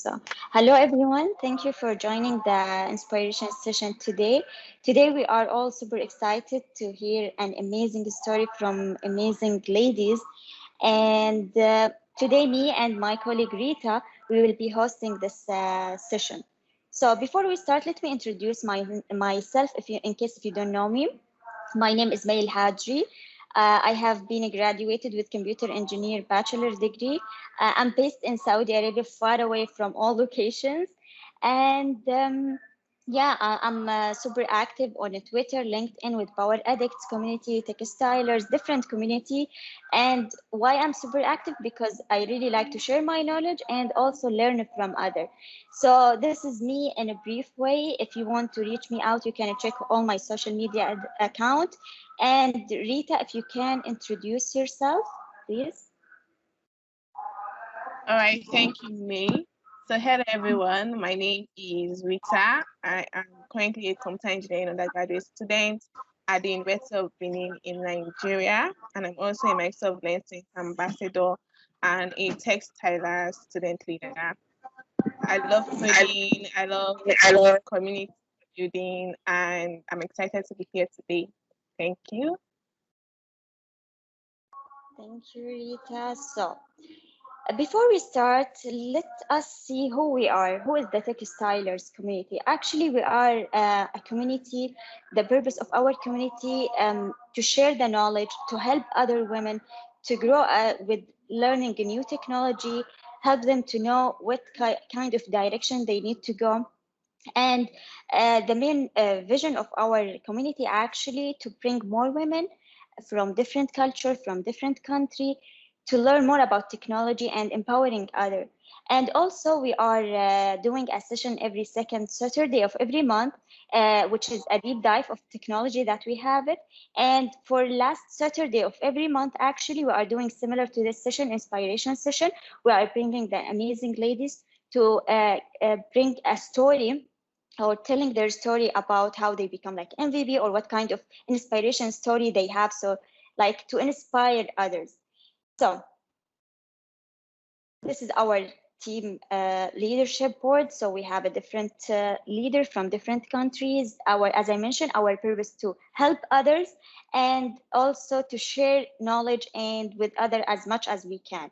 So, hello everyone. Thank you for joining the inspiration session today. Today we are all super excited to hear an amazing story from amazing ladies. And today, me and my colleague Rita, we will be hosting this session. So, before we start, let me introduce myself. In case if you don't know me, my name is Alhajri. I have been graduated with computer engineer bachelor degree. I'm based in Saudi Arabia, far away from all locations. And yeah, I'm super active on Twitter, LinkedIn with Power Addicts community, TechStylers, different community. And why I'm super active? Because I really like to share my knowledge and also learn from others. So this is me in a brief way. If you want to reach me out, you can check all my social media account. And Rita, if you can introduce yourself, please. All right, thank you, May. So hello everyone, my name is Rita. I am currently a computer engineering undergraduate student at the University of Benin in Nigeria, and I'm also a Microsoft Learning ambassador and a TechStylers student leader. I love coding, I love community building, and I'm excited to be here today. Thank you. Thank you, Rita. So, before we start, let us see who we are. Who is the TechStylers community? Actually, we are a community. The purpose of our community to share the knowledge, to help other women to grow with learning a new technology, help them to know what kind of direction they need to go. And the main vision of our community actually to bring more women from different culture, from different country, to learn more about technology and empowering others. And also we are doing a session every second Saturday of every month, which is a deep dive of technology that we have it. And for last Saturday of every month, actually, we are doing similar to this session, inspiration session. We are bringing the amazing ladies to bring a story or telling their story about how they become like MVP or what kind of inspiration story they have. So like to inspire others. So this is our team leadership board. So we have a different leader from different countries. As I mentioned, our purpose to help others and also to share knowledge and with others as much as we can.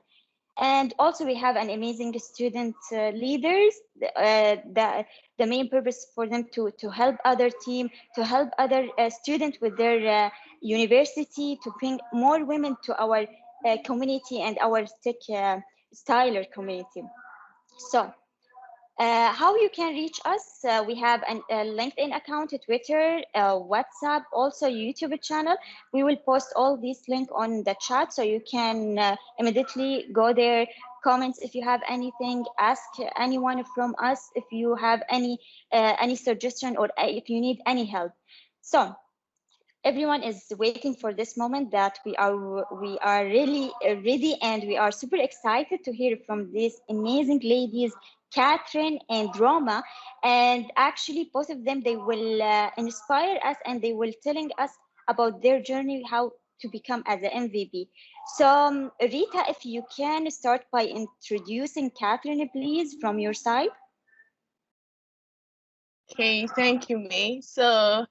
And also we have an amazing student leaders. The main purpose for them to help other team, to help other students with their university, to bring more women to our community and our tech styler community. So how you can reach us? We have a LinkedIn account, a Twitter, WhatsApp, also YouTube channel. We will post all these links on the chat, so you can immediately go there, comments if you have anything, ask anyone from us if you have any suggestion or if you need any help. So everyone is waiting for this moment that we are really ready, and we are super excited to hear from these amazing ladies, Kathrin and Roma. And actually both of them, they will inspire us and they will telling us about their journey, how to become as an MVP. So Rita, if you can start by introducing Kathrin, please, from your side. Okay, thank you, May. So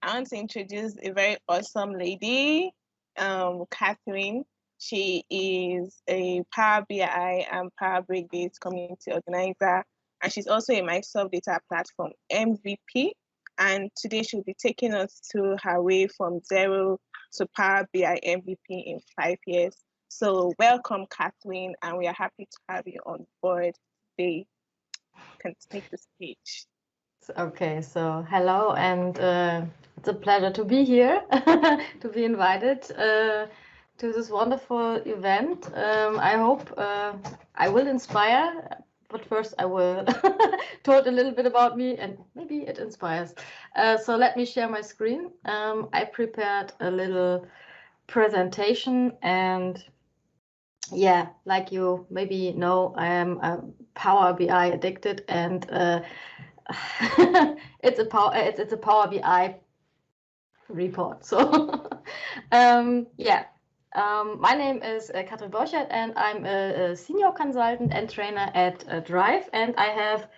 I want to introduce a very awesome lady, Kathrin. She is a Power BI and Power Break-based community organizer, and she's also a Microsoft Data Platform MVP. And today she'll be taking us to her way from zero to Power BI MVP in 5 years. So welcome, Kathrin, and we are happy to have you on board today. You can take the stage. Okay, so hello, and it's a pleasure to be here, to be invited to this wonderful event. I hope I will inspire, but first I will talk a little bit about me, and maybe it inspires. So let me share my screen. I prepared a little presentation, and yeah, like you maybe know, I am a Power BI addicted, and it's a Power BI report. So yeah, My name is Kathrin Borchert, and I'm a senior consultant and trainer at Drive. And I have,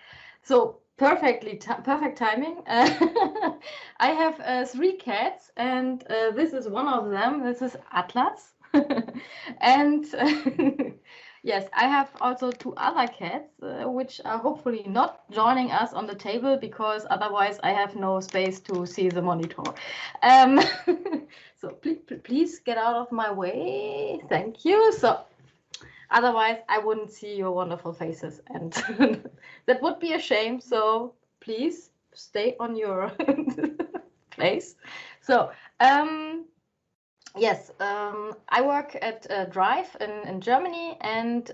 so perfect timing. I have 3 cats, and this is one of them. This is Atlas. And yes, I have also 2 other cats, which are hopefully not joining us on the table because otherwise I have no space to see the monitor. So please get out of my way. Thank you. So otherwise I wouldn't see your wonderful faces, and that would be a shame. So please stay on your place. So yes, I work at Drive in Germany, and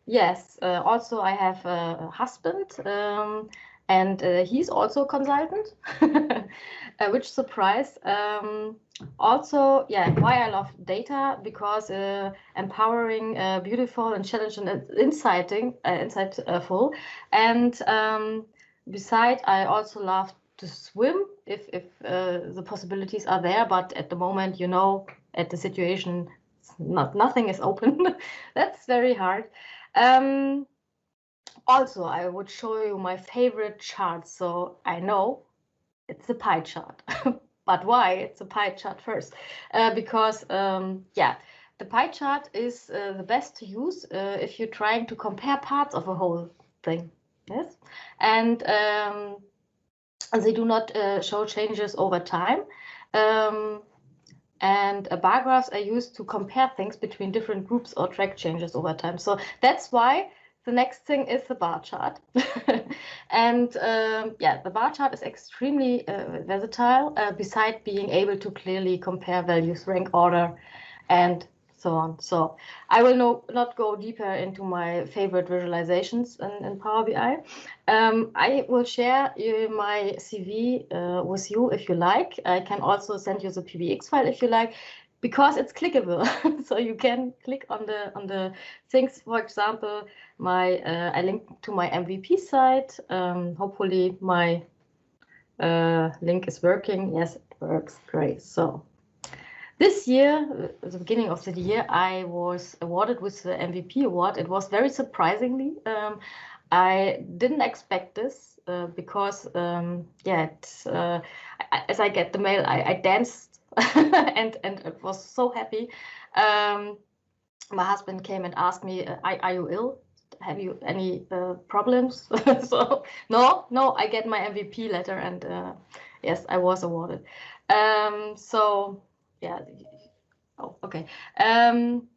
yes, also I have a husband, and he's also a consultant, which surprise. Also, yeah, why I love data, because empowering, beautiful, and challenging, and insightful, and beside, I also love to swim if the possibilities are there, but at the moment, you know, at the situation, nothing is open. That's very hard. Also, I would show you my favorite chart. So I know it's a pie chart. But why it's a pie chart first? Because yeah, the pie chart is the best to use if you're trying to compare parts of a whole thing. Yes, and they do not show changes over time. And bar graphs are used to compare things between different groups or track changes over time. So that's why the next thing is the bar chart. And yeah, the bar chart is extremely versatile, besides being able to clearly compare values, rank order, and so on. So I will not go deeper into my favorite visualizations in Power BI. I will share my CV with you if you like. I can also send you the PBX file if you like, because it's clickable. So you can click on the things. For example, I linked to my MVP site. Hopefully my link is working. Yes, it works. Great. So this year, at the beginning of the year, I was awarded with the MVP award. It was very surprisingly. I didn't expect this because, yeah, as I get the mail, I danced and it was so happy. My husband came and asked me, "Are you ill? Have you any problems?" So no, I get my MVP letter, and yes, I was awarded. So yeah. Oh, okay. And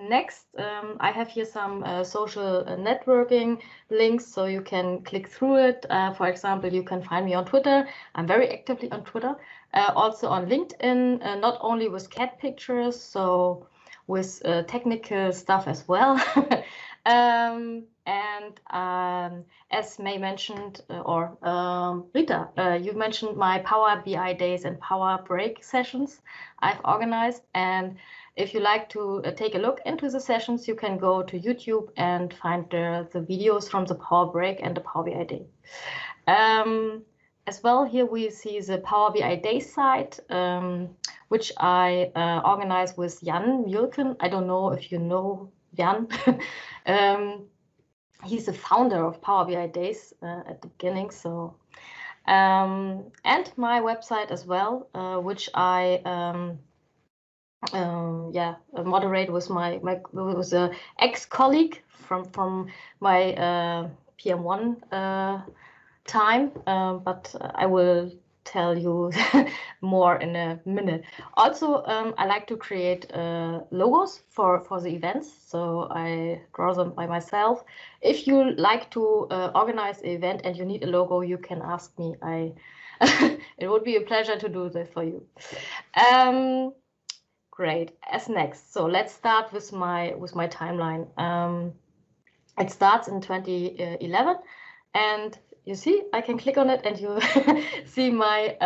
next, I have here some social networking links, so you can click through it. For example, you can find me on Twitter. I'm very actively on Twitter. Also on LinkedIn, not only with cat pictures, so with technical stuff as well. And as May mentioned, or Rita, you mentioned my Power BI days and Power Break sessions I've organized. And if you like to take a look into the sessions, you can go to YouTube and find the videos from the Power Break and the Power BI Day. As well, here we see the Power BI Day site, which I organized with Jan Mjölken. I don't know if you know Jan. He's the founder of Power BI Days at the beginning. So, and my website as well, which I yeah, moderate with my with a ex-colleague from my PM1 time, but I will tell you more in a minute. Also, I like to create logos for the events, so I draw them by myself. If you like to organize an event and you need a logo, you can ask me. It would be a pleasure to do this for you. Great. As next, so let's start with my timeline. It starts in 2011, and you see, I can click on it, and you see my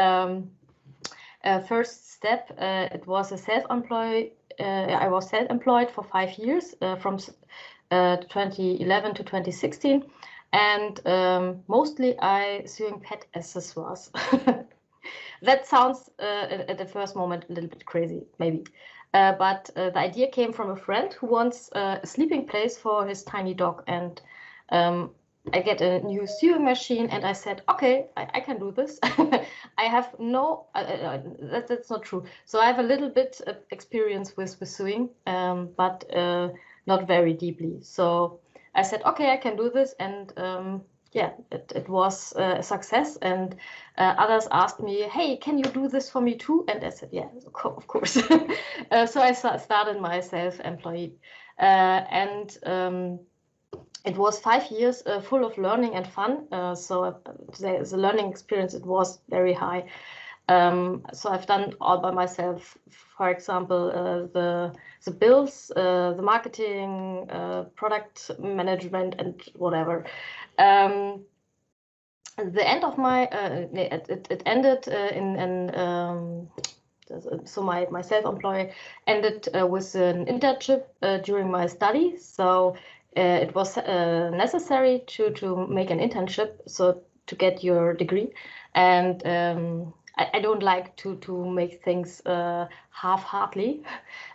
first step. It was a self-employed. I was self-employed for 5 years, from 2011 to 2016, and mostly I sewing pet accessoires. That sounds at the first moment a little bit crazy, maybe. But the idea came from a friend who wants a sleeping place for his tiny dog. And I get a new sewing machine, and I said, okay, I can do this. I have no, that's not true. So I have a little bit of experience with sewing, but not very deeply. So I said, okay, I can do this. And yeah, it was a success. And others asked me, hey, can you do this for me too? And I said, yeah, of course. So I started my self-employed. And it was 5 years full of learning and fun. So the learning experience, it was very high. So I've done all by myself. For example, the bills, the marketing, product management, and whatever. The end of my it ended so my self-employed ended with an internship during my studies. So it was necessary to make an internship, so to get your degree. And I don't like to make things half-heartedly,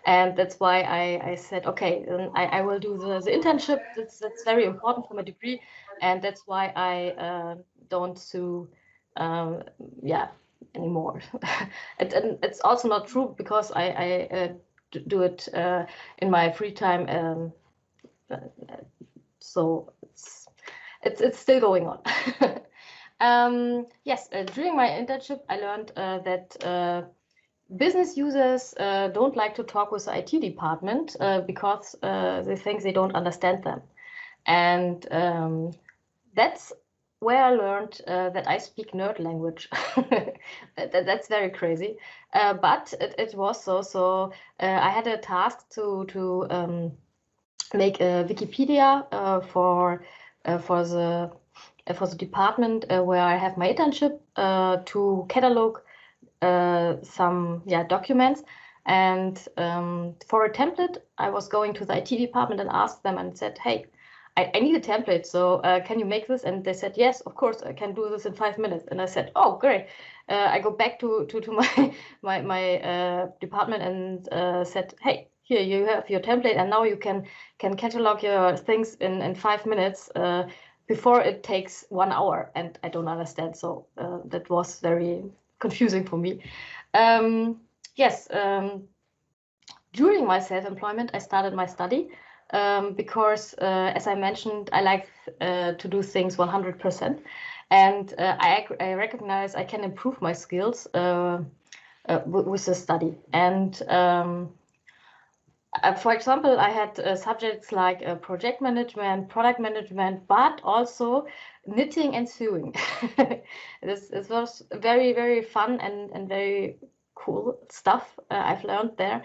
and that's why I said, okay, I will do the internship. That's very important for my degree, and that's why I don't sue, yeah, anymore. And it's also not true, because I do it in my free time. So it's still going on. Yes, during my internship, I learned that business users don't like to talk with the IT department because they think they don't understand them. And that's where I learned that I speak nerd language. That's very crazy. But it was so. So I had a task to make a Wikipedia for the department where I have my internship, to catalog some documents. And for a template, I was going to the IT department and asked them and said, hey, I need a template, so can you make this? And they said, yes, of course, I can do this in 5 minutes. And I said, oh, great. I go back to my department and said, hey, here you have your template, and now you can catalog your things in 5 minutes before it takes 1 hour. And I don't understand, so that was very confusing for me. Yes, during my self-employment, I started my study. Because, as I mentioned, I like to do things 100%, and I recognize I can improve my skills with the study. And for example, I had subjects like project management, product management, but also knitting and sewing. This was very, very fun and very cool stuff I've learned there.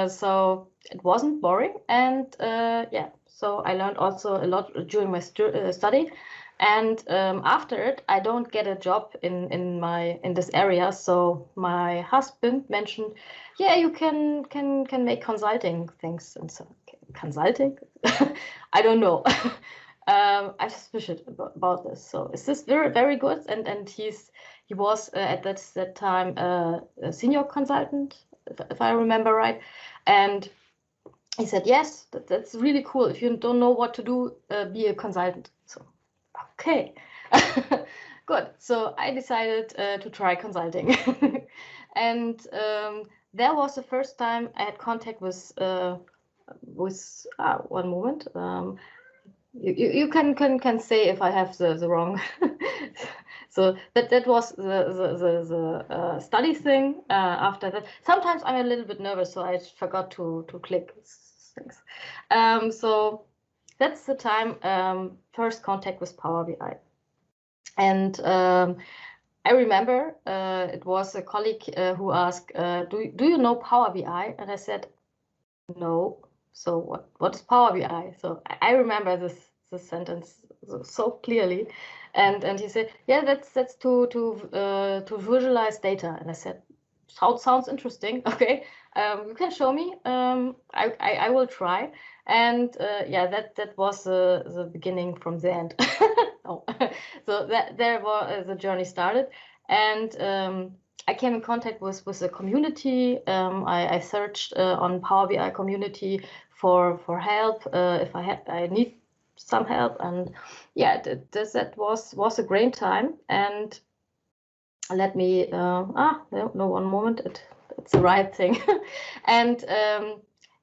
So it wasn't boring, and yeah, so I learned also a lot during my study. And after it, I don't get a job in this area. So my husband mentioned, yeah, you can make consulting things. And so, okay, consulting, I don't know. I'm suspicious about this. So is this very, very good? And he was at that time a senior consultant, if I remember right. And he said, yes, that's really cool. If you don't know what to do, be a consultant. So, okay, good. So I decided to try consulting. And that was the first time I had contact with one moment. You can say if I have the wrong. So that was the study thing. After that, sometimes I'm a little bit nervous, so I forgot to click things. So that's the time first contact with Power BI. And I remember it was a colleague who asked, do you know Power BI? And I said, no. So what is Power BI? So I remember this sentence so clearly. And he said, yeah, that's to visualize data. And I said, sounds interesting. Okay, you can show me. I will try. And yeah, that was the beginning from the end. Oh. So there was the journey started. And I came in contact with the community. I searched on Power BI community for help if I need some help, and yeah, that was a great time. And let me no, one moment, it's the right thing. And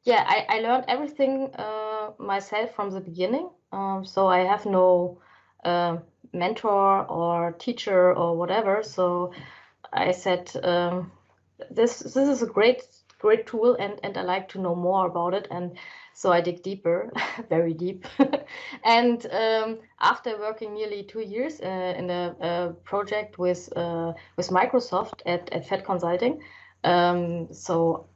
yeah, I learned everything myself from the beginning. So I have no mentor or teacher or whatever. So I said, this is a great tool, and I like to know more about it. And so I dig deeper, very deep. And after working nearly 2 years in a project with Microsoft at Fed Consulting, so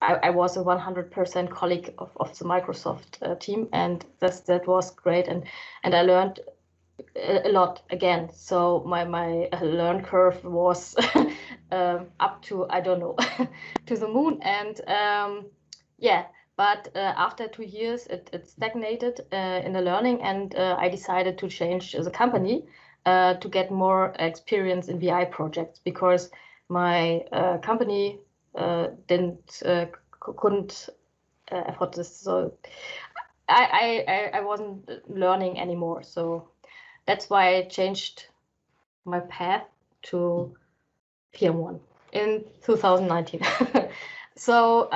I was a 100% colleague of the Microsoft team, and that was great. And I learned a lot again. So my learn curve was up to, I don't know, to the moon. And yeah, but after 2 years, it stagnated in the learning, and I decided to change the company to get more experience in BI projects, because my company couldn't afford this. So I wasn't learning anymore. So that's why I changed my path to PM1 in 2019. So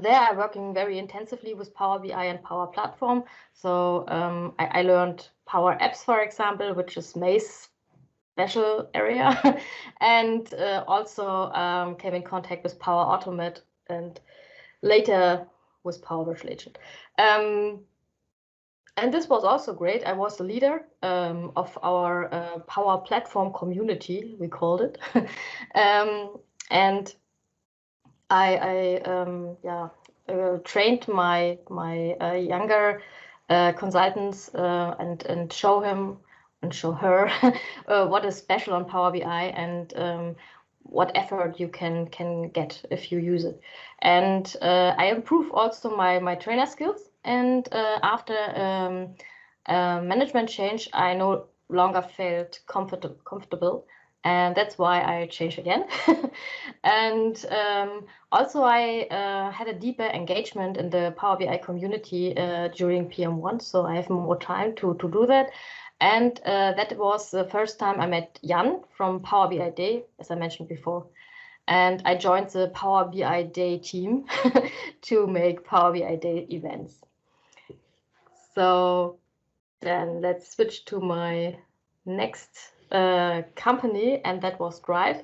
there I'm working very intensively with Power BI and Power Platform. So I learned Power Apps, for example, which is May's special area, and also came in contact with Power Automate, and later with Power Virtual Agent. And this was also great. I was the leader of our Power Platform community, we called it. And I trained my younger consultants and show him and show her what is special on Power BI, and what effort you can get if you use it. And I improve also my trainer skills. And after management change, I no longer felt comfortable, and that's why I changed again. And also I had a deeper engagement in the Power BI community during PM1, so I have more time to do that. And that was the first time I met Jan from Power BI Day, as I mentioned before. And I joined the Power BI Day team to make Power BI Day events. So then let's switch to my next company, and that was Drive.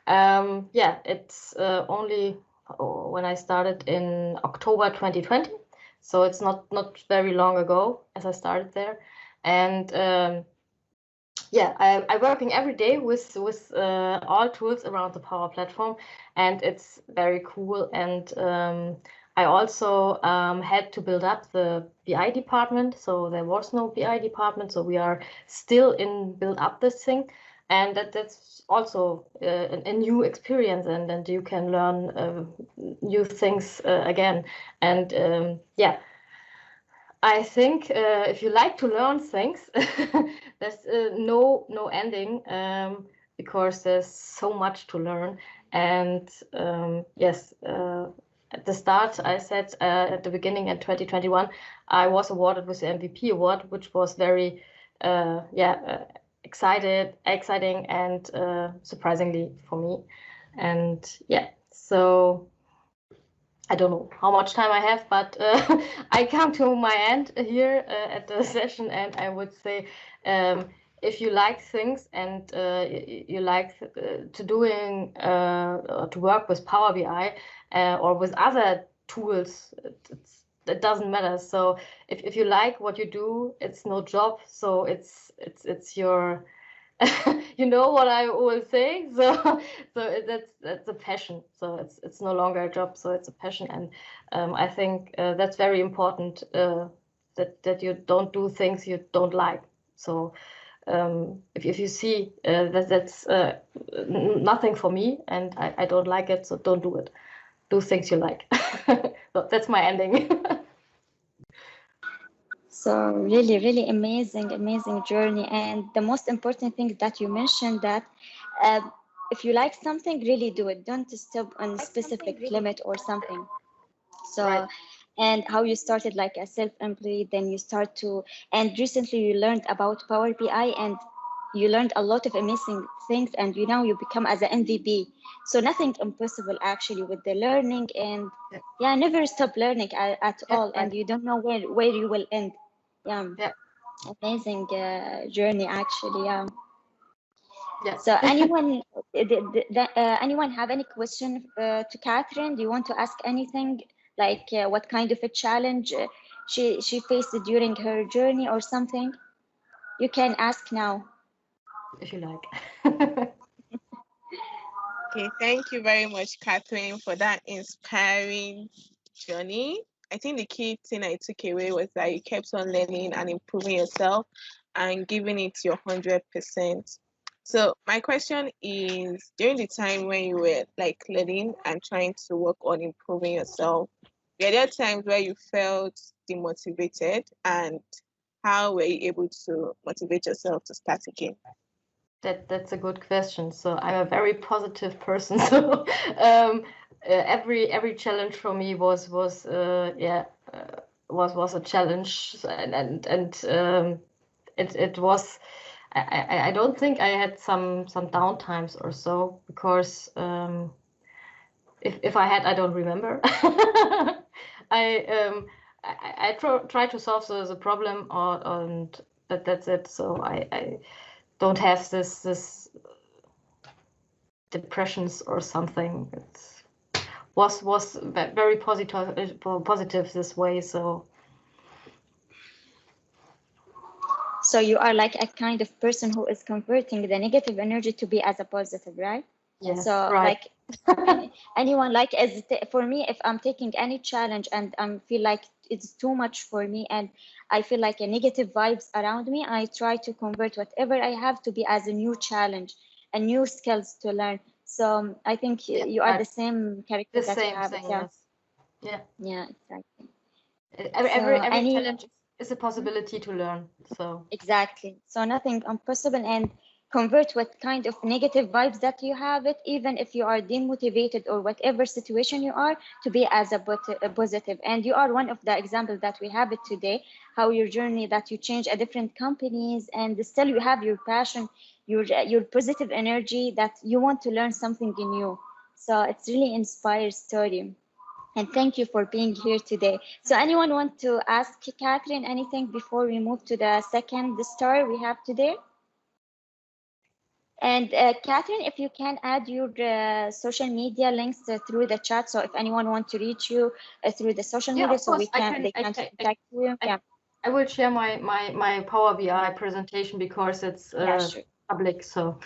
Yeah, it's only when I started in October 2020, so it's not very long ago as I started there. And yeah, I'm working every day with all tools around the Power Platform, and it's very cool. And I also had to build up the BI department, so there was no BI department, so we are still in build up this thing, and that's also a new experience, and you can learn new things again. And yeah, I think if you like to learn things, there's no ending, because there's so much to learn. And yes, at the start, I said at the beginning in 2021, I was awarded with the MVP award, which was very exciting and surprisingly for me. And yeah, so I don't know how much time I have, but I come to my end here at the session, and I would say, if you like things and you like to work with Power BI or with other tools, it doesn't matter. So if you like what you do, it's no job. So it's your you know what I always say. So that's a passion. So it's no longer a job. So it's a passion, and I think that's very important. That you don't do things you don't like. So if you see that's nothing for me, and I don't like it, so don't do it. Do things you like. So that's my ending. So really, really amazing journey. And the most important thing that you mentioned, that if you like something, really do it. Don't stop on a specific limit or something. So, Right. and how you started like a self-employed, then you start to, and recently you learned about Power BI and you learned a lot of amazing things, and you now you become as an MVP. So nothing impossible actually with the learning, and yeah, never stop learning at Yeah, all, right. and you don't know where you will end. Yeah, Yeah. amazing journey actually. Yeah. Yeah. So anyone have any question to Kathrin? Do you want to ask anything like what kind of a challenge she faced during her journey or something? You can ask now. If you like. Okay, thank you very much, Kathrin, for that inspiring journey. I think the key thing I took away was that you kept on learning and improving yourself and giving it your 100%. So my question is, during the time when you were like learning and trying to work on improving yourself, were there times where you felt demotivated, and how were you able to motivate yourself to start again? That's a good question. So I'm a very positive person. So every challenge for me was a challenge, and it was. I don't think I had some downtimes or so, because if I had, I don't remember. I try to solve the problem, and that's it. So I don't have this depressions or something. It was very positive this way. So You are like a kind of person who is converting the negative energy to be as a positive, right? yes, So right. like anyone like for me, if I'm taking any challenge and I feel like it's too much for me and I feel like a negative vibes around me, I try to convert whatever I have to be as a new challenge and new skills to learn. So I think Yeah, you are right. the same character The that you same have it. thing. Yeah. Yes. Yeah. Yeah, exactly. Every So any challenge is a possibility to learn. So exactly. So nothing impossible, and convert what kind of negative vibes that you have it, even if you are demotivated or whatever situation you are, to be as a positive. And you are one of the examples that we have it today, how your journey that you change a different companies and still you have your passion, your positive energy that you want to learn something new. So it's really inspired story. And thank you for being here today. So anyone want to ask Kathrin anything before we move to the second star we have today? And Kathrin, if you can add your social media links through the chat, so if anyone wants to reach you through the social yeah, media, of so course, they can contact you. Yeah, I will share my Power BI presentation because it's yeah, sure. public. So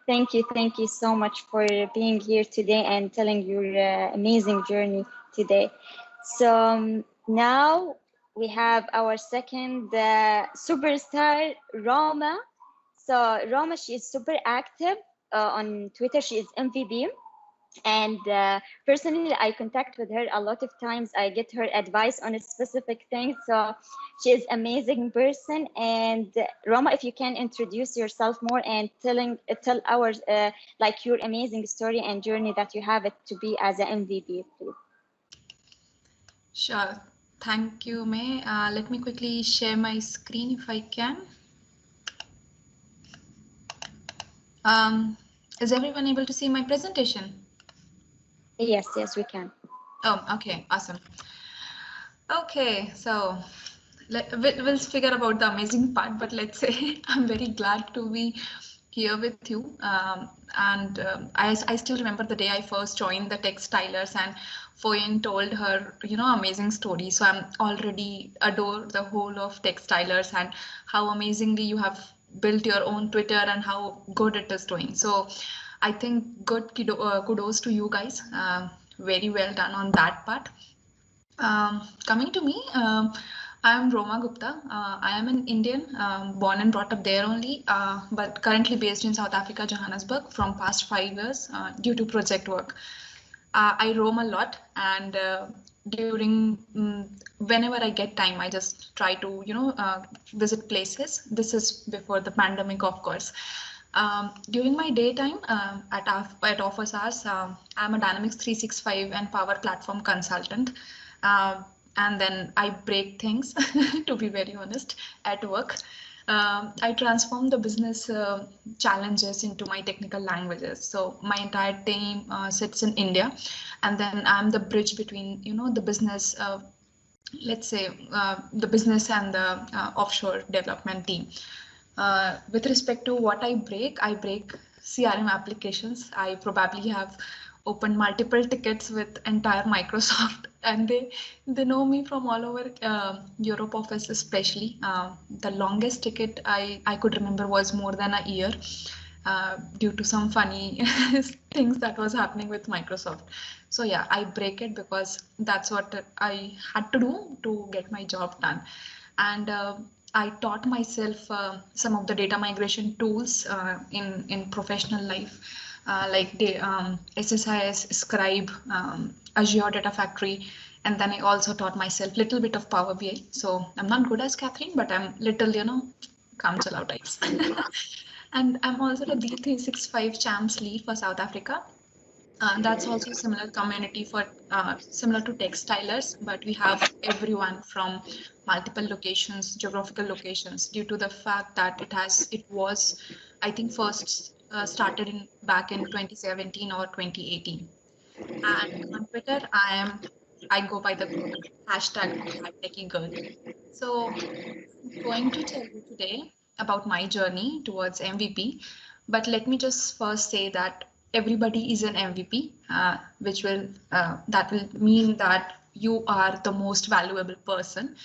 Thank you so much for being here today and telling your amazing journey today. So now we have our second superstar, Roma. So Roma, she is super active on Twitter. She is MVP. And personally, I contact with her a lot of times. I get her advice on a specific thing. So she is amazing person. And Roma, if you can introduce yourself more and tell our like your amazing story and journey that you have it to be as an MVP, please. Sure. Thank you, May. Let me quickly share my screen if I can. Is everyone able to see my presentation? Yes, we can. Oh, okay, awesome. Okay, so we'll figure about the amazing part, but let's say I'm very glad to be here with you. I still remember the day I first joined the TechStylers and Foyin told her, amazing story. So I'm already adore the whole of TechStylers and how amazingly you have built your own Twitter and how good it is doing. So I think kudos to you guys. Very well done on that part. Coming to me, I am Roma Gupta. I am an Indian, born and brought up there only, but currently based in South Africa, Johannesburg, from past 5 years due to project work. I roam a lot, and during whenever I get time, I just try to visit places. This is before the pandemic, of course. During my daytime at office hours, I'm a Dynamics 365 and Power Platform consultant. And then I break things, to be very honest, at work. I transform the business challenges into my technical languages. So my entire team sits in India, and then I'm the bridge between, the business, let's say, the business and the offshore development team. With respect to what I break CRM applications. I probably have opened multiple tickets with entire Microsoft, and they know me from all over Europe office, especially. The longest ticket I could remember was more than a year, due to some funny things that was happening with Microsoft. So yeah, I break it because that's what I had to do to get my job done. And I taught myself some of the data migration tools in professional life, like the SSIS, Scribe, Azure Data Factory, and then I also taught myself little bit of Power BI. So I'm not good as Kathrin, but I'm little, kam chalao types. And I'm also the D365 Champs lead for South Africa. That's also similar community for similar to TechStylers, but we have everyone from multiple locations, geographical locations, due to the fact that it was, I think, first started back in 2017 or 2018. And on Twitter, I go by the hashtag #TechieGirl. So I'm going to tell you today about my journey towards MVP, but let me just first say that everybody is an MVP, that will mean that you are the most valuable person.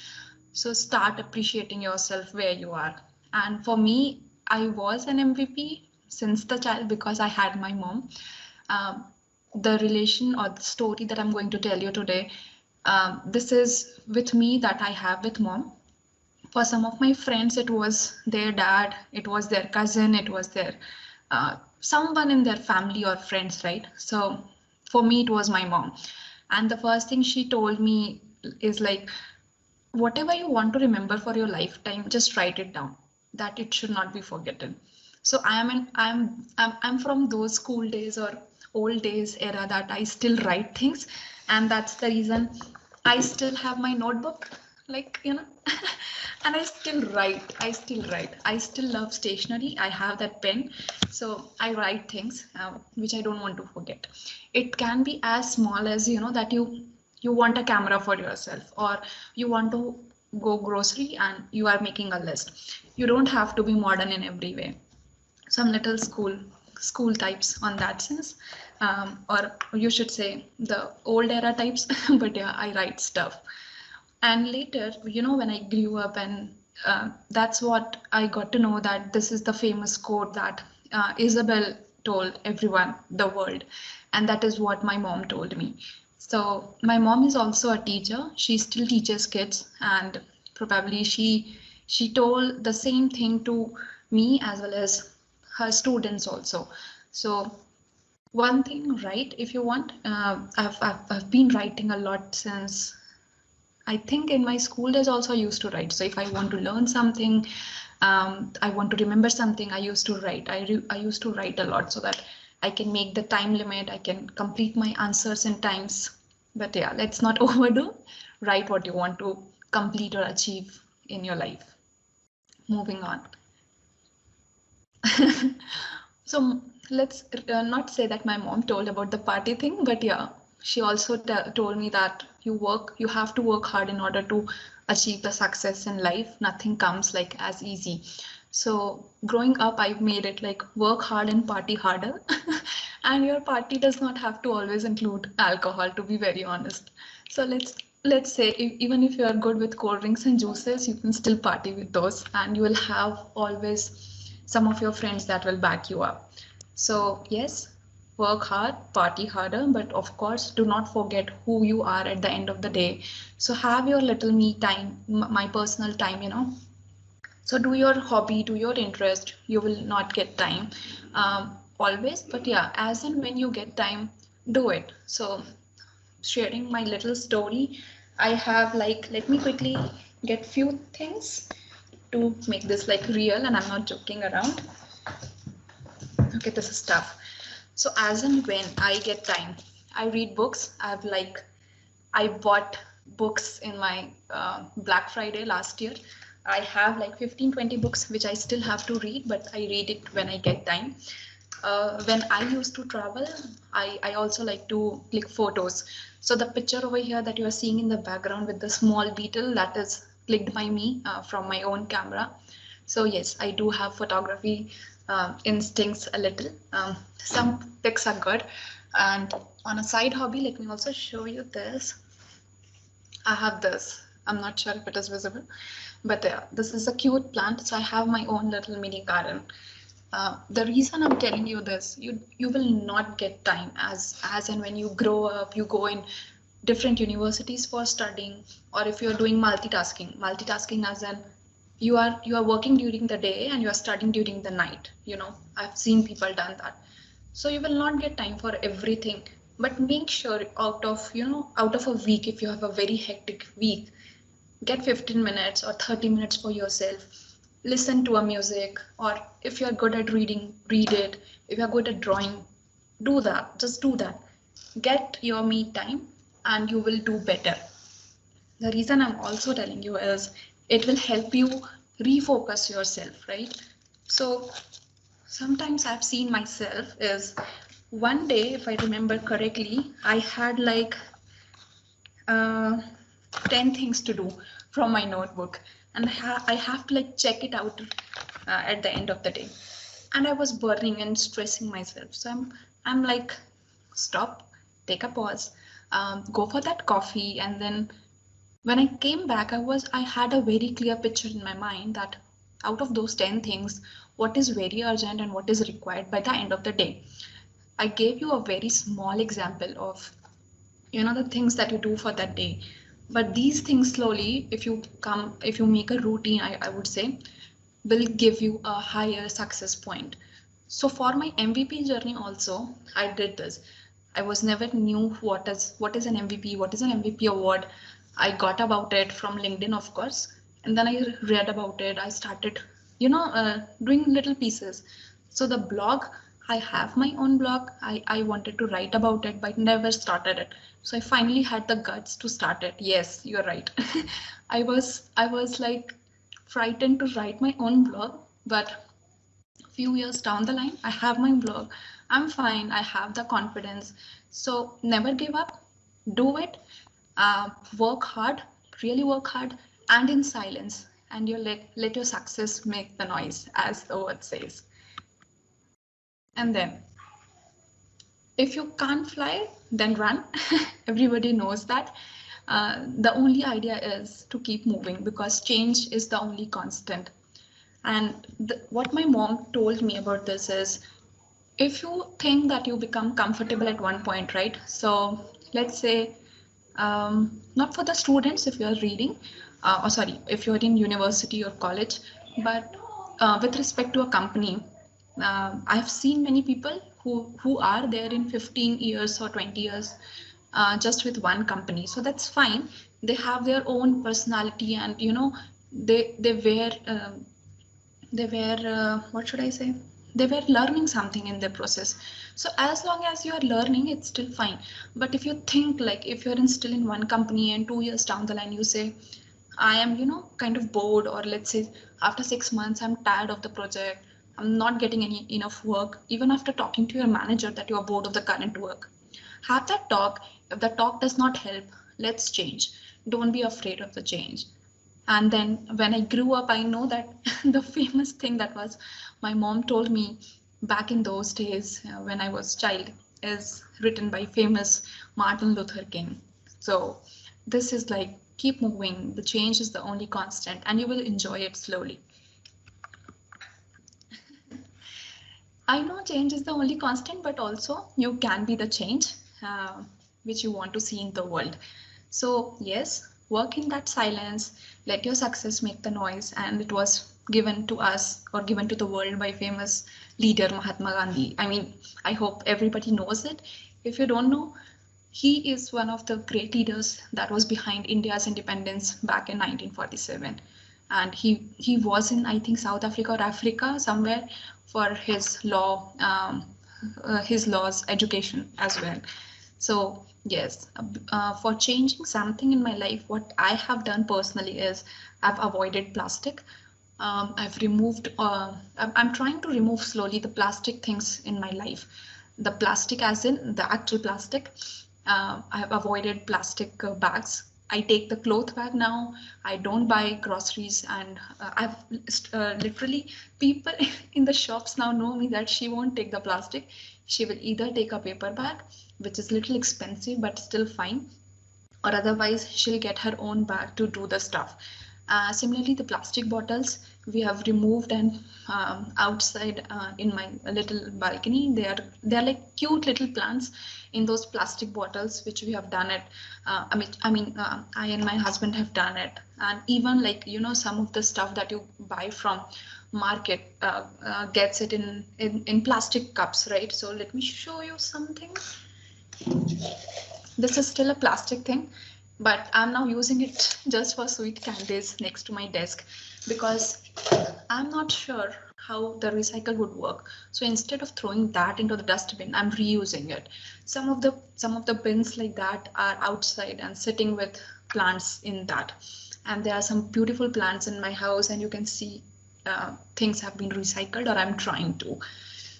So start appreciating yourself where you are. And for me, I was an MVP since the child because I had my mom. The relation or the story that I'm going to tell you today, this is with me that I have with mom. For some of my friends, it was their dad, it was their cousin, it was their someone in their family or friends, right? So for me, it was my mom. And the first thing she told me is like, whatever you want to remember for your lifetime, just write it down, that it should not be forgotten. So I'm from those school days or old days era that I still write things, and that's the reason I still have my notebook, and I still write. I still love stationery. I have that pen, so I write things which I don't want to forget. It can be as small as that you want a camera for yourself, or you want to go grocery and you are making a list. You don't have to be modern in every way. Some little school types on that sense, or you should say the old era types. But yeah, I write stuff. And later, when I grew up, and that's what I got to know, that this is the famous quote that Isabel told everyone, the world, and that is what my mom told me. So my mom is also a teacher. She still teaches kids, and probably she told the same thing to me as well as her students also. So one thing, right, if you want, I've been writing a lot since, I think in my school days also I used to write. So if I want to learn something, I want to remember something, I used to write. I used to write a lot so that I can make the time limit, I can complete my answers in times. But yeah, let's not overdo. Write what you want to complete or achieve in your life. Moving on. So let's not say that my mom told about the party thing, but yeah, she also told me that you have to work hard in order to achieve the success in life. Nothing comes like as easy. So growing up, I've made it like work hard and party harder. And your party does not have to always include alcohol, to be very honest. So let's say even if you are good with cold drinks and juices, you can still party with those, and you will have always some of your friends that will back you up. So yes, work hard, party harder, but of course, do not forget who you are at the end of the day. So have your little me time, my personal time, So do your hobby, do your interest. You will not get time always, but yeah, as and when you get time, do it. So sharing my little story, I have let me quickly get few things to make this real, and I'm not joking around. Okay, this is tough. So as and when I get time, I read books. I bought books in my Black Friday last year. I have like 15-20 books which I still have to read, but I read it when I get time. When I used to travel, I also like to click photos. So the picture over here that you are seeing in the background with the small beetle, that is clicked by me from my own camera. So yes, I do have photography instincts a little. Some pics are good. And on a side hobby, let me also show you this. I have this. I'm not sure if it is visible, but this is a cute plant. So I have my own little mini garden. The reason I'm telling you this, you will not get time as and when you grow up, you go in different universities for studying, or if you're doing multitasking as in you are working during the day and you are studying during the night. I've seen people done that. So you will not get time for everything, but make sure out of a week, if you have a very hectic week, get 15 minutes or 30 minutes for yourself. Listen to a music, or if you're good at reading, read it. If you're good at drawing, do that. Just do that. Get your me time and you will do better. The reason I'm also telling you is it will help you refocus yourself, right? So sometimes I've seen myself is one day, if I remember correctly, I had like 10 things to do from my notebook, and I have to like check it out at the end of the day, and I was burning and stressing myself. So I'm like, stop, take a pause, go for that coffee, and then when I came back, I had a very clear picture in my mind that out of those 10 things, what is very urgent and what is required by the end of the day. I gave you a very small example of the things that you do for that day, but these things slowly, if you make a routine, I would say, will give you a higher success point. So for my MVP journey also, I did this. I was never knew what is an MVP, what is an MVP award. I got about it from LinkedIn, of course, and then I read about it. I started doing little pieces. So the blog, I have my own blog. I wanted to write about it, but never started it. So I finally had the guts to start it. Yes, you're right. I was like frightened to write my own blog, but a few years down the line, I have my blog. I'm fine. I have the confidence. So never give up. Do it. Work hard. Really work hard, and in silence. And you let your success make the noise, as the word says. And then, if you can't fly, then run. Everybody knows that. The only idea is to keep moving, because change is the only constant. And what my mom told me about this is, if you think that you become comfortable at one point, right? So let's say, not for the students if you're reading, or sorry, if you're in university or college, but with respect to a company, I've seen many people who are there in 15 years or 20 years just with one company. So that's fine. They have their own personality, and they were what should I say? They were learning something in their process. So as long as you are learning, it's still fine. But if you think like, if you're still in one company and 2 years down the line, you say, I am, kind of bored, or let's say after 6 months, I'm tired of the project. I'm not getting enough work, even after talking to your manager that you are bored of the current work. Have that talk. If the talk does not help, let's change. Don't be afraid of the change. And then when I grew up, I know that the famous thing that was my mom told me back in those days when I was a child is written by famous Martin Luther King. So this is like, keep moving. The change is the only constant, and you will enjoy it slowly. I know change is the only constant, but also you can be the change which you want to see in the world. So yes, work in that silence, let your success make the noise. And it was given to us, or given to the world, by famous leader Mahatma Gandhi. I mean, I hope everybody knows it. If you don't know, he is one of the great leaders that was behind India's independence back in 1947. and he was in, I think, South Africa or Africa somewhere for his laws education as well. So yes, for changing something in my life, what I have done personally is I've avoided plastic. I've removed, I'm trying to remove slowly the plastic things in my life. The plastic as in the actual plastic. I have avoided plastic bags. I take the cloth bag now. I don't buy groceries, and I've literally, people in the shops now know me that she won't take the plastic. She will either take a paper bag, which is little expensive but still fine, or otherwise she'll get her own bag to do the stuff. Similarly, the plastic bottles we have removed, and outside in my little balcony, they are like cute little plants in those plastic bottles, which we have done it. I and my husband have done it, and even like some of the stuff that you buy from market gets it in plastic cups, right? So let me show you something. This is still a plastic thing, but I'm now using it just for sweet candies next to my desk, because I'm not sure how the recycle would work. So instead of throwing that into the dustbin, I'm reusing it. Some of the bins like that are outside and sitting with plants in that. And there are some beautiful plants in my house, and you can see things have been recycled, or I'm trying to.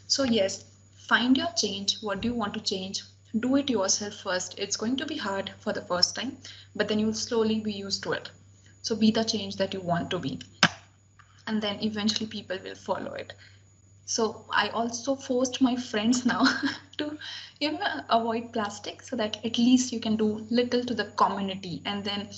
So yes, find your change. What do you want to change? Do it yourself first. It's going to be hard for the first time, but then you'll slowly be used to it. So be the change that you want to be, and then eventually people will follow it. So I also forced my friends now to avoid plastic, so that at least you can do little to the community. And then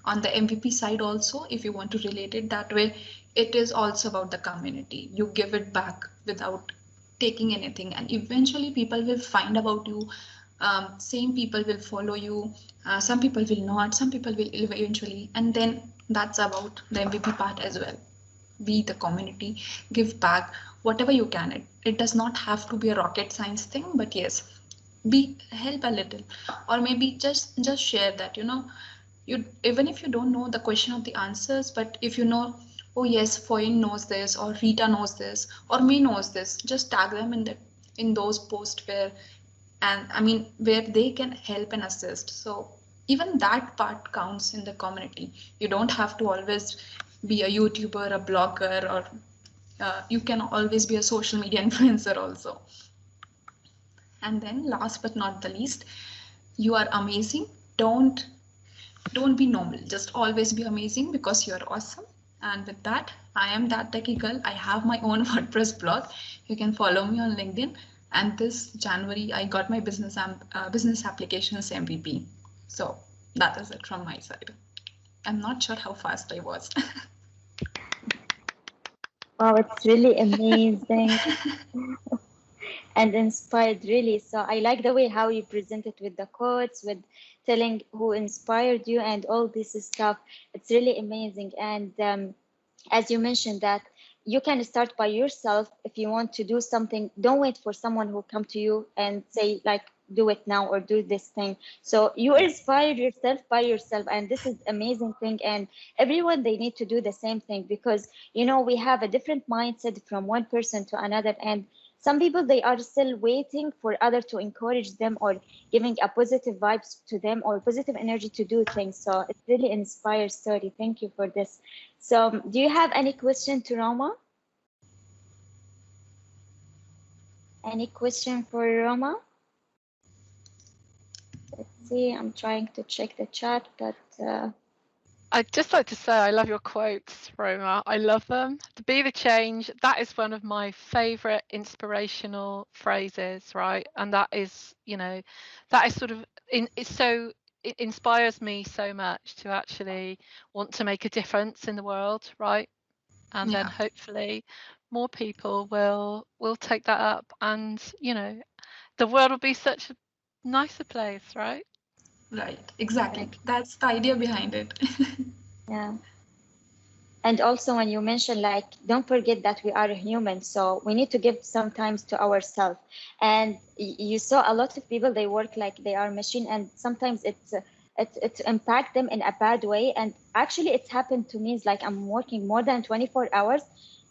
on the MVP side also, if you want to relate it that way, it is also about the community. You give it back without taking anything, and eventually people will find about you. Same people will follow you. Some people will not, some people will eventually, and then that's about the MVP part as well. Be the community, give back whatever you can. It does not have to be a rocket science thing, but yes, help a little, or maybe just share that you, even if you don't know the question of the answers, but if you know, oh yes, Foyin knows this, or Rita knows this, or me knows this, just tag them in those posts where they can help and assist. So even that part counts in the community. You don't have to always be a YouTuber, a blogger, or you can always be a social media influencer also. And then last but not the least, you are amazing. Don't be normal. Just always be amazing, because you're awesome. And with that, I am that techie girl. I have my own WordPress blog. You can follow me on LinkedIn. And this January, I got my business applications MVP. So that is it from my side. I'm not sure how fast I was. Wow, it's really amazing and inspired, really. So I like the way how you present it with the quotes, with telling who inspired you and all this stuff. It's really amazing. And as you mentioned that you can start by yourself. If you want to do something, don't wait for someone who come to you and say like, do it now or do this thing. So you inspire yourself by yourself, and this is amazing thing. And everyone, they need to do the same thing, because we have a different mindset from one person to another, and some people, they are still waiting for others to encourage them or giving a positive vibes to them or positive energy to do things. So it really inspires story. Thank you for this. So do you have any question to Roma? Any question for Roma? Let's see, I'm trying to check the chat, but I'd just like to say I love your quotes, Roma. I love them. To be the change, that is one of my favorite inspirational phrases, right? And that is, that is sort of, it inspires me so much to actually want to make a difference in the world, right? And then hopefully more people will take that up, and, the world will be such a nicer place, right? Right, exactly. That's the idea behind it. Yeah. And also when you mention, like, don't forget that we are human, so we need to give some time to ourselves. And you saw a lot of people, they work like they are machine, and sometimes it's it impact them in a bad way. And actually it's happened to me. It's like I'm working more than 24 hours,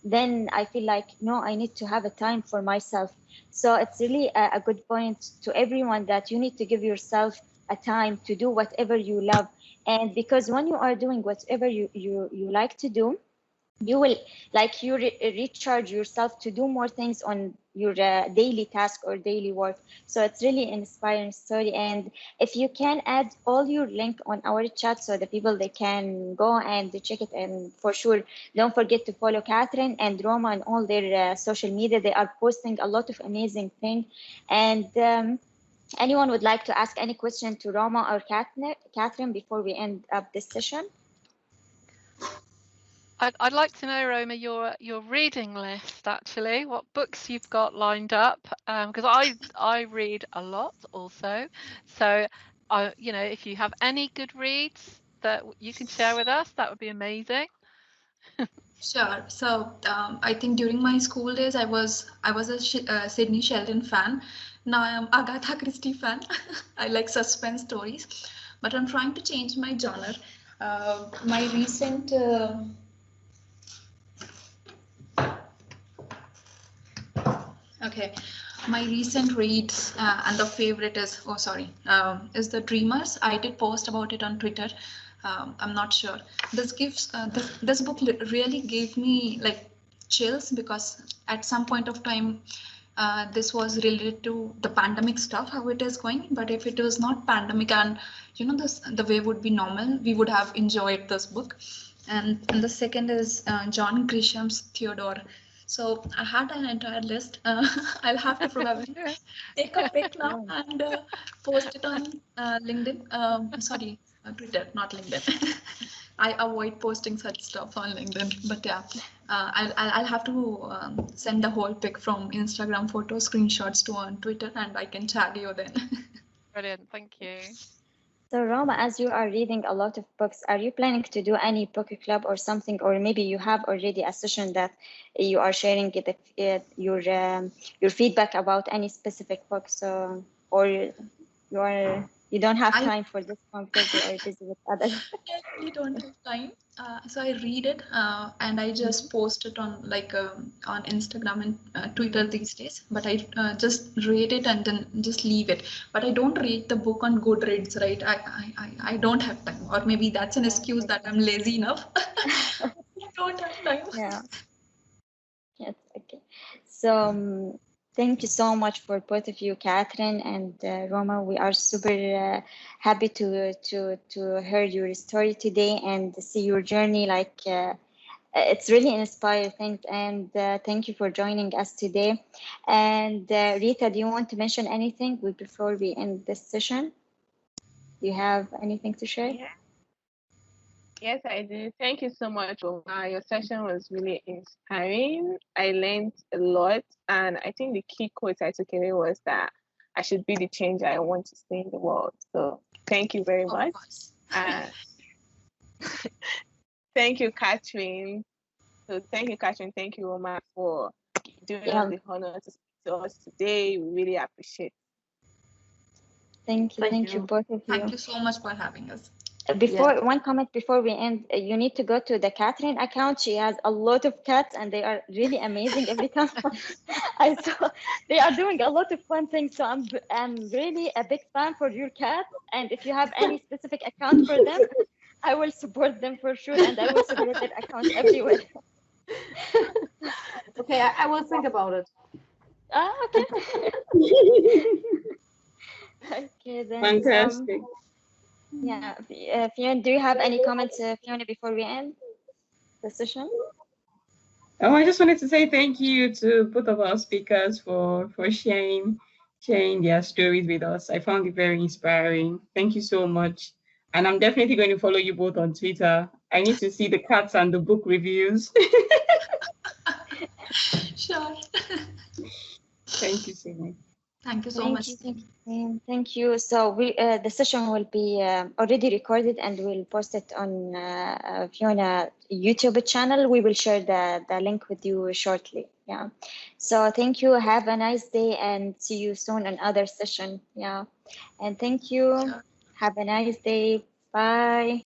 then I feel like, no, I need to have a time for myself. So it's really a good point to everyone that you need to give yourself a time to do whatever you love. And because when you are doing whatever you like to do, you will like you recharge yourself to do more things on your daily task or daily work. So it's really inspiring story. And if you can add all your link on our chat so the people they can go and check it, and for sure don't forget to follow Kathrin and Roma on all their social media. They are posting a lot of amazing things. And anyone would like to ask any question to Roma or Kathrin before we end up this session? I'd like to know, Roma, your reading list, actually, what books you've got lined up, because I read a lot also. So, you know, if you have any good reads that you can share with us, that would be amazing. Sure. So I think during my school days, I was a Sidney Sheldon fan. Now I am Agatha Christie fan. I like suspense stories, but I'm trying to change my genre. My recent my recent reads and the favorite is is The Dreamers. I did post about it on Twitter. I'm not sure. This gives this book really gave me like chills, because at some point of time this was related to the pandemic stuff, how it is going. But if it was not pandemic and you know the way would be normal, we would have enjoyed this book. And the second is John Grisham's Theodore. So I had an entire list. I'll have to probably take a pic now and post it on LinkedIn. Twitter, not LinkedIn. I avoid posting such stuff on LinkedIn, but yeah, I'll have to send the whole pic from Instagram photo screenshots to on Twitter, and I can tag you then. Brilliant, thank you. So Roma, as you are reading a lot of books, are you planning to do any book club or something, or maybe you have already a session that you are sharing your feedback about any specific books, or you don't have time for this one because you are busy with others? I really don't have time. So I read it and I just post it on on Instagram and Twitter these days. But I just read it and then just leave it. But I don't read the book on Goodreads, right? I don't have time, or maybe that's an excuse that I'm lazy enough. I don't have time. Yeah. Yes. Okay. So. Thank you so much for both of you, Kathrin and Roma. We are super happy to hear your story today and see your journey. It's really inspiring. And thank you for joining us today. And Rita, do you want to mention anything before we end this session? Do you have anything to share? Yeah. Yes, I do. Thank you so much, Oma. Your session was really inspiring. I learned a lot, and I think the key quote I took away was that I should be the change I want to see in the world. So thank you very much. Thank you, Kathrin. So thank you, Kathrin. Thank you, Oma, for doing us the honor to speak to us today. We really appreciate it. Thank you, both of you. Thank you so much for having us. One comment before we end, you need to go to the Kathrin account. She has a lot of cats and they are really amazing. Every time I saw, they are doing a lot of fun things. So I'm really a big fan for your cats. And if you have any specific account for them, I will support them for sure. And I will support their account everywhere. Okay, I will think about it. Okay. Okay, then. Fantastic. Yeah, Fiona, do you have any comments, Fiona, before we end the session? Oh, I just wanted to say thank you to both of our speakers for sharing their stories with us. I found it very inspiring. Thank you so much. And I'm definitely going to follow you both on Twitter. I need to see the cats and the book reviews. Sure. Thank you so much. Thank you so much. Thank you. So the session will be already recorded and we'll post it on Fiona YouTube channel. We will share the link with you shortly. Yeah. So thank you. Have a nice day and see you soon on another session. Yeah. And thank you. Sure. Have a nice day. Bye.